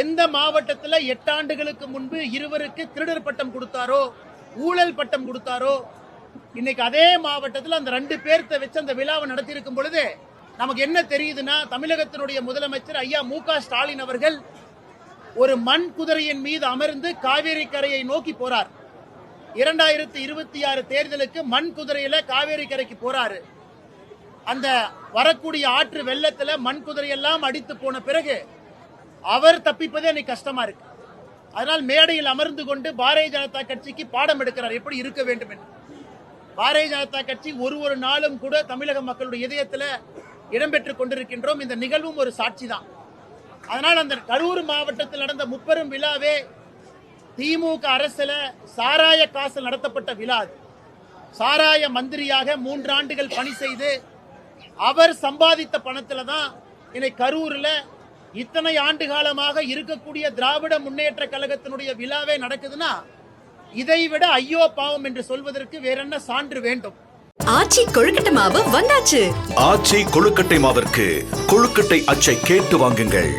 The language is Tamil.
எந்த மாவட்டத்தில் 8 ஆண்டுகளுக்கு முன்பு இருவருக்கு திருடர் பட்டம் கொடுத்தாரோ, ஊழல் பட்டம் கொடுத்தாரோ, இன்னைக்கு அதே மாவட்டத்தில் அந்த 2 பேர்த்த வச்சு அந்த விழாவை நடத்தியிருக்கும் பொழுது நமக்கு என்ன தெரியுதுன்னா, தமிழகத்தினுடைய முதலமைச்சர் ஐயா மு.க. ஸ்டாலின் அவர்கள் ஒரு மண் குதிரையின் மீது அமர்ந்து காவேரி கரையை நோக்கி போறார். 2026 தேர்தலுக்கு மண் குதிரையில காவேரி கரைக்கு போறாரு. அந்த வரக்கூடிய ஆற்று வெள்ளத்துல மண் குதிரையெல்லாம் அடித்து போன பிறகு அவர் தப்பிப்பதே எனக்கு கஷ்டமா இருக்கு. அதனால் மேடையில் அமர்ந்து கொண்டு பாரதிய ஜனதா கட்சிக்கு பாடம் எடுக்கிறார், எப்படி இருக்க வேண்டும் என்று. பாரதிய ஜனதா கட்சி ஒரு நாளும் கூட தமிழக மக்களுடைய இதயத்தில் இடம்பெற்றுக் கொண்டிருக்கின்றோம். இந்த நிகழ்வும் ஒரு சாட்சி தான். அதனால் அந்த கரூர் மாவட்டத்தில் நடந்த முப்பெரும் விழாவே திமுக அரசுல சாராய காசில் நடத்தப்பட்ட விழா. சாராய மந்திரியாக 3 ஆண்டுகள் பணி செய்து அவர் சம்பாதித்த பணத்துல தான் இன்னைக்கு கரூர்ல இத்தனை ஆண்டு காலமாக இருக்கக்கூடிய திராவிட முன்னேற்ற கழகத்தினுடைய விழாவே நடக்குதுன்னா, இதைவிட ஐயோ பாவம் என்று சொல்வதற்கு வேற என்ன சான்று வேண்டும்? ஆச்சி கொழுக்கட்டை மாவு வந்தாச்சு. ஆச்சி கொழுக்கட்டை மாவிற்கு கொழுக்கட்டை அச்சை கேட்டு வாங்குங்கள்.